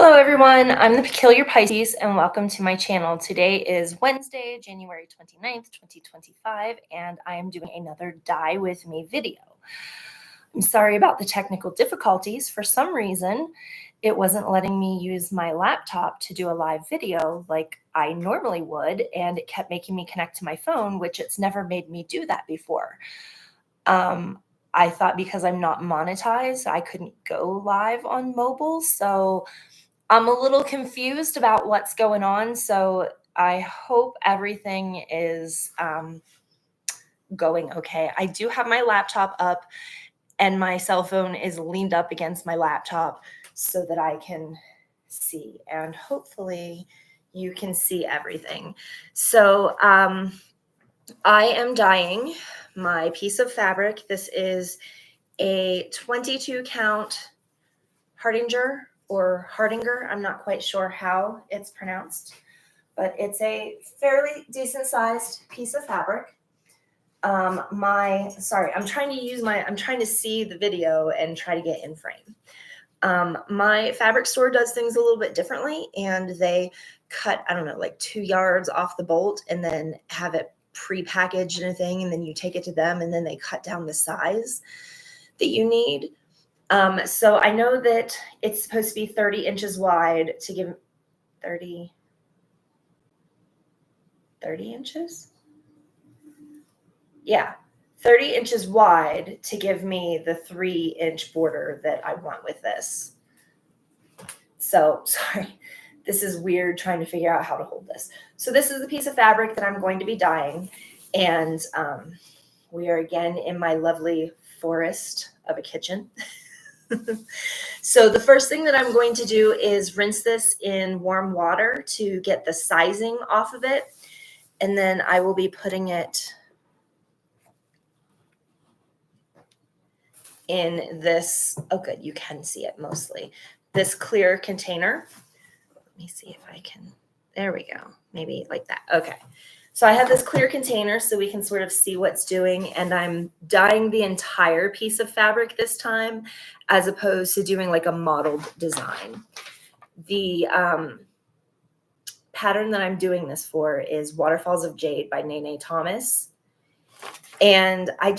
Hello everyone, I'm the Peculiar Pisces and welcome to my channel. Today is Wednesday, January 29th, 2025, and I am doing another Dye With Me video. I'm sorry about the technical difficulties. For some reason, it wasn't letting me use my laptop to do a live video like I normally would, and it kept making me connect to my phone, which it's never made me do that before. I thought because I'm not monetized, I couldn't go live on mobile, so I'm a little confused about what's going on, so I hope everything is going okay. I do have my laptop up, and my cell phone is leaned up against my laptop so that I can see, and hopefully you can see everything. So I am dyeing my piece of fabric. This is a 22 count Hardinger or Hardinger. I'm not quite sure how it's pronounced, but it's a fairly decent sized piece of fabric. I'm trying to see the video and try to get in frame. My fabric store does things a little bit differently, and they cut, I don't know, like 2 yards off the bolt and then have it pre-packaged in a thing. And then you take it to them and then they cut down the size that you need. So I know that it's supposed to be 30 inches wide to give 30 inches. Yeah, 30 inches wide to give me the 3-inch border that I want with this. So sorry, this is weird trying to figure out how to hold this. So this is the piece of fabric that I'm going to be dyeing. And we are again in my lovely forest of a kitchen. So the first thing that I'm going to do is rinse this in warm water to get the sizing off of it. And then I will be putting it in this, oh good, you can see it mostly, this clear container. Let me see if I can, there we go, maybe like that. Okay. So I have this clear container so we can sort of see what's doing, and I'm dyeing the entire piece of fabric this time as opposed to doing like a modeled design. The pattern that I'm doing this for is Waterfalls of Jade by Nene Thomas. And I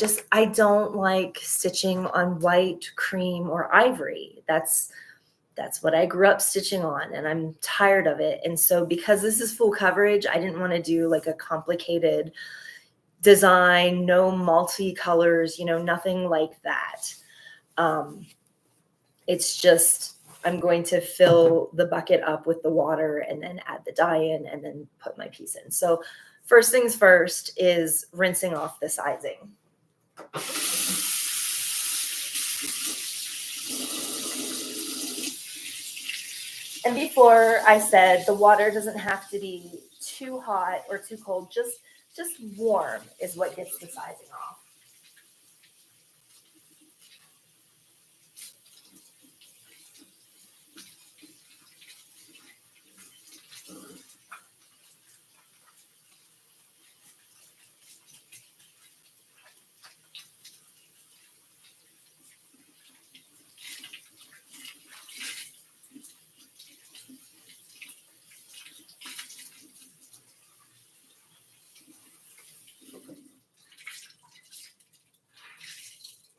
don't like stitching on white, cream, or ivory. That's what I grew up stitching on, and I'm tired of it. And so because this is full coverage, I didn't want to do like a complicated design, no multi-colors, nothing like that. It's just, I'm going to fill the bucket up with the water and then add the dye in and then put my piece in. So first things first is rinsing off the sizing. And before I said the water doesn't have to be too hot or too cold, just warm is what gets the sizing off.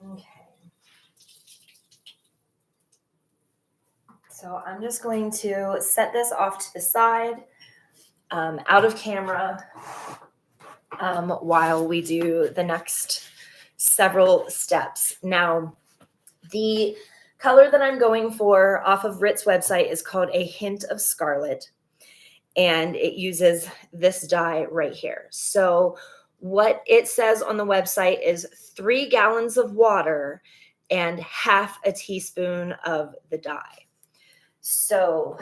Okay. So I'm just going to set this off to the side, out of camera, while we do the next several steps. Now, the color that I'm going for off of Rit's website is called A Hint of Scarlet, and it uses this dye right here. So what it says on the website is 3 gallons of water and half a teaspoon of the dye. So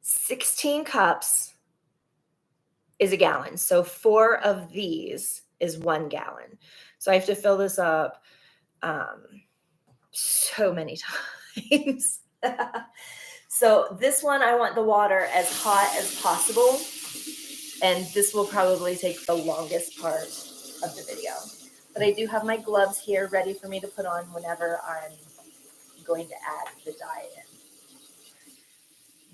$16 cups is a gallon. So 4 of these is 1 gallon. So I have to fill this up so many times. So this one, I want the water as hot as possible. And this will probably take the longest part of the video. But I do have my gloves here ready for me to put on whenever I'm going to add the dye in.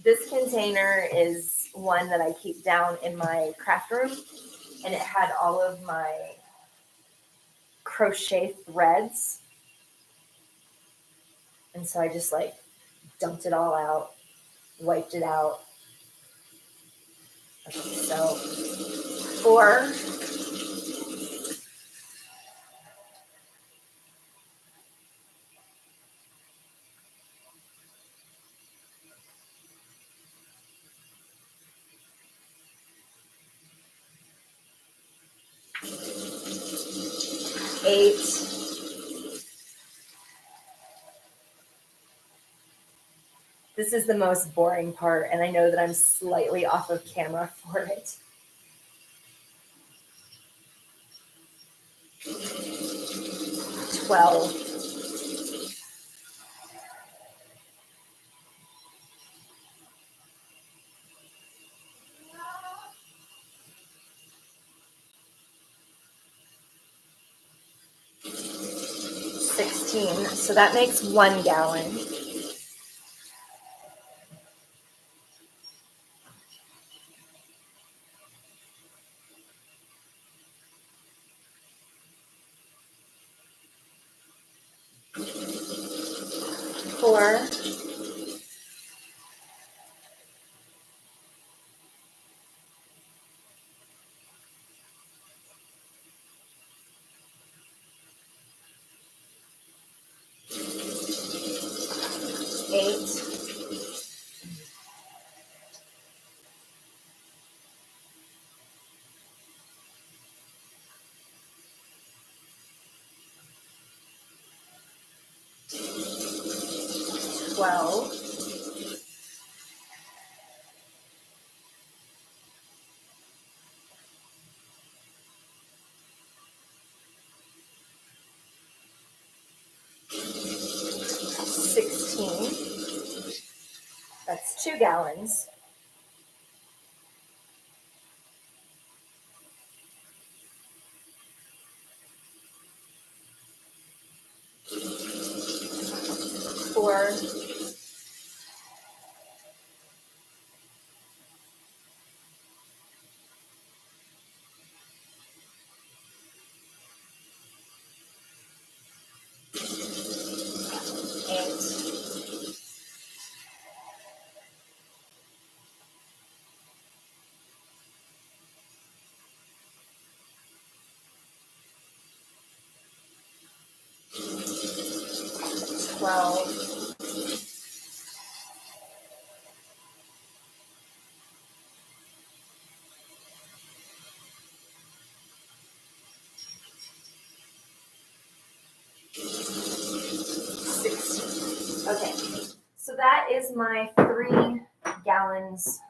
This container is one that I keep down in my craft room, and it had all of my crochet threads. And so I just like dumped it all out, wiped it out. Okay, so 4, 8, 9. This is the most boring part, and I know that I'm slightly off of camera for it. 12. 16. So that makes 1 gallon. 4, 8, 12, 16. That's 2 gallons. 4, 8, 12, 16. Okay, so that is my 3 gallons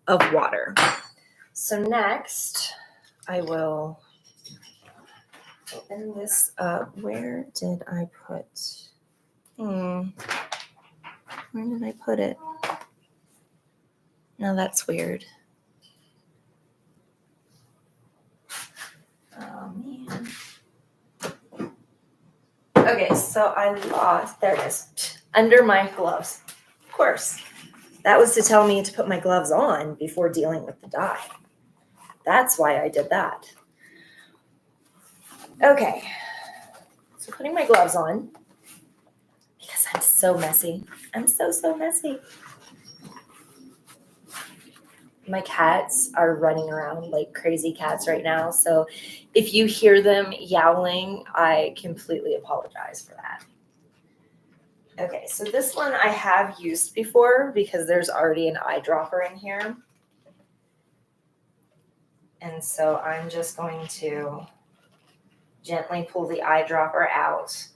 of water. So next, I will open this up. Where did I put? Where did I put it? Now that's weird. Oh man. Okay, so I lost. There it is. Under my gloves. Of course. That was to tell me to put my gloves on before dealing with the dye. That's why I did that. Okay. So putting my gloves on because I'm so messy. I'm so messy. My cats are running around like crazy cats right now. So if you hear them yowling, I completely apologize for that. Okay, so this one I have used before because there's already an eyedropper in here. And so I'm just going to gently pull the eyedropper out.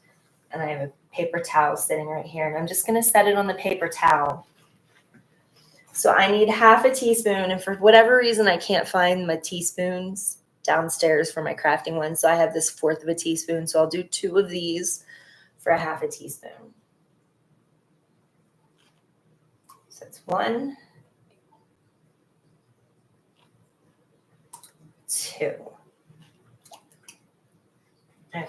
And I have a paper towel sitting right here. And I'm just going to set it on the paper towel. So I need half a teaspoon. And for whatever reason, I can't find my teaspoons downstairs for my crafting one. So I have this 1/4 of a teaspoon. So I'll do 2 of these for a half a teaspoon. So it's 1, 2. Okay.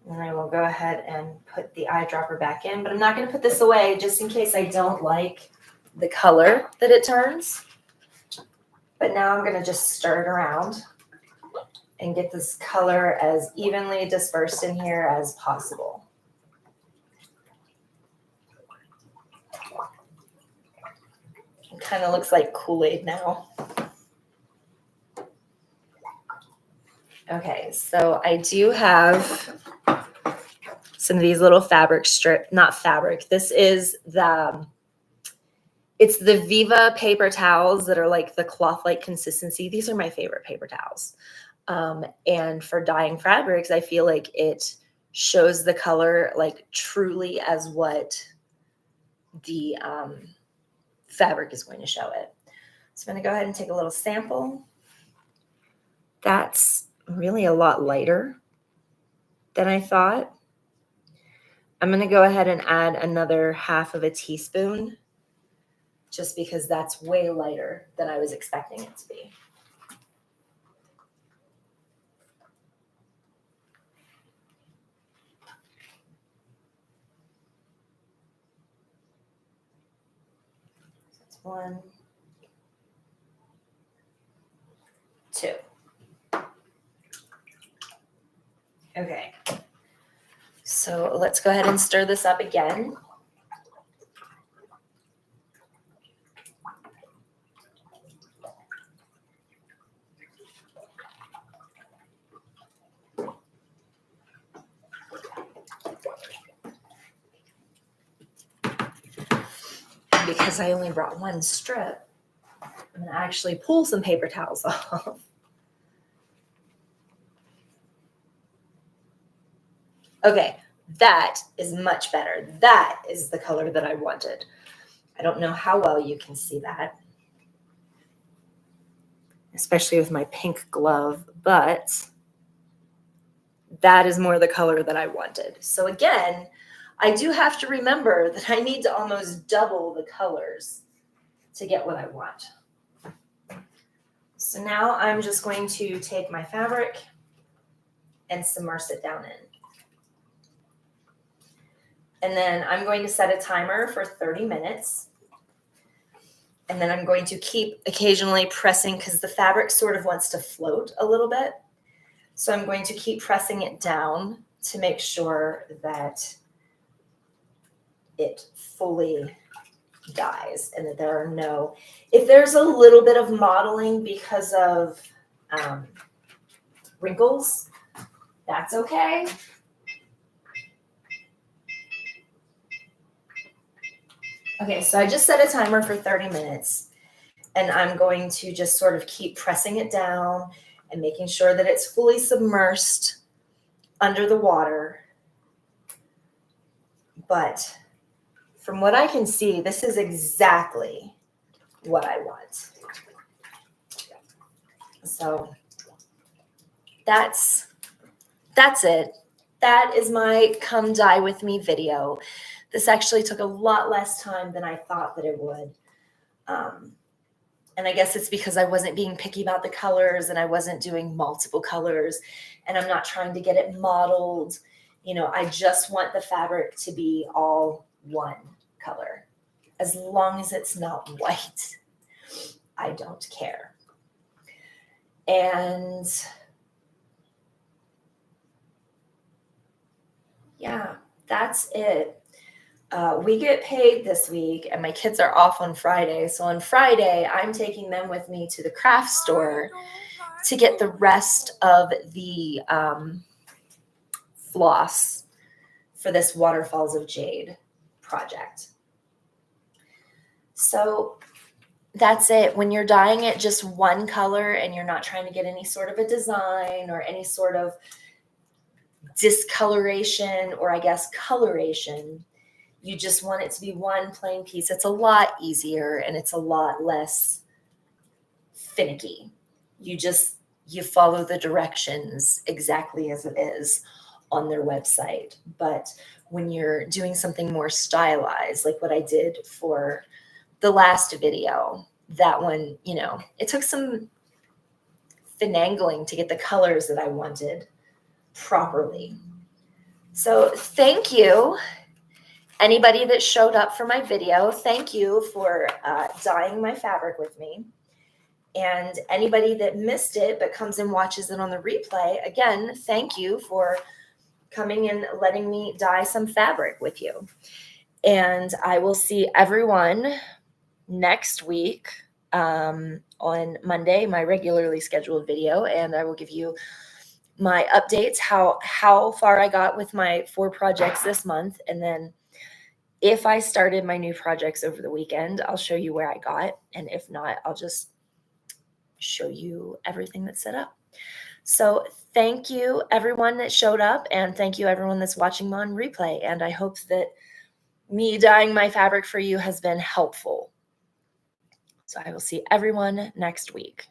And then I will go ahead and put the eyedropper back in, but I'm not going to put this away just in case I don't like the color that it turns. But now I'm going to just stir it around and get this color as evenly dispersed in here as possible. It kind of looks like Kool-Aid now. Okay, so I do have some of these little fabric strip, not fabric. This is it's the Viva paper towels that are like the cloth-like consistency. These are my favorite paper towels. And for dyeing fabrics, I feel like it shows the color like truly as what the fabric is going to show it. So I'm going to go ahead and take a little sample. That's really a lot lighter than I thought. I'm going to go ahead and add another half of a teaspoon just because that's way lighter than I was expecting it to be. So that's 1, 2. Okay, so let's go ahead and stir this up again. Because I only brought one strip, I'm going to actually pull some paper towels off. Okay, that is much better. That is the color that I wanted. I don't know how well you can see that, especially with my pink glove, but that is more the color that I wanted. So again, I do have to remember that I need to almost double the colors to get what I want. So now I'm just going to take my fabric and submerge it down in. And then I'm going to set a timer for 30 minutes. And then I'm going to keep occasionally pressing because the fabric sort of wants to float a little bit. So I'm going to keep pressing it down to make sure that it fully dyes and that there are no, if there's a little bit of mottling because of wrinkles, that's okay. Okay, so I just set a timer for 30 minutes and I'm going to just sort of keep pressing it down and making sure that it's fully submersed under the water. But from what I can see, this is exactly what I want. So that's it. That is my come dye with me video. This actually took a lot less time than I thought that it would. And I guess it's because I wasn't being picky about the colors and I wasn't doing multiple colors and I'm not trying to get it mottled. You know, I just want the fabric to be all one color. As long as it's not white, I don't care. And yeah, that's it. We get paid this week and my kids are off on Friday. So on Friday, I'm taking them with me to the craft store to get the rest of the floss for this Waterfalls of Jade project. So that's it. When you're dyeing it just one color and you're not trying to get any sort of a design or any sort of discoloration or I guess coloration, you just want it to be one plain piece. It's a lot easier and it's a lot less finicky. You follow the directions exactly as it is on their website. But when you're doing something more stylized, like what I did for the last video, that one, you know, it took some finagling to get the colors that I wanted. properly. So thank you, anybody that showed up for my video. Thank you for dyeing my fabric with me. And anybody that missed it but comes and watches it on the replay, again, thank you for coming and letting me dye some fabric with you. And I will see everyone next week on Monday, my regularly scheduled video, and I will give you my updates, how far I got with my 4 projects this month. And then if I started my new projects over the weekend, I'll show you where I got. And if not, I'll just show you everything that's set up. So thank you everyone that showed up, and thank you everyone that's watching on replay. And I hope that me dyeing my fabric for you has been helpful. So I will see everyone next week.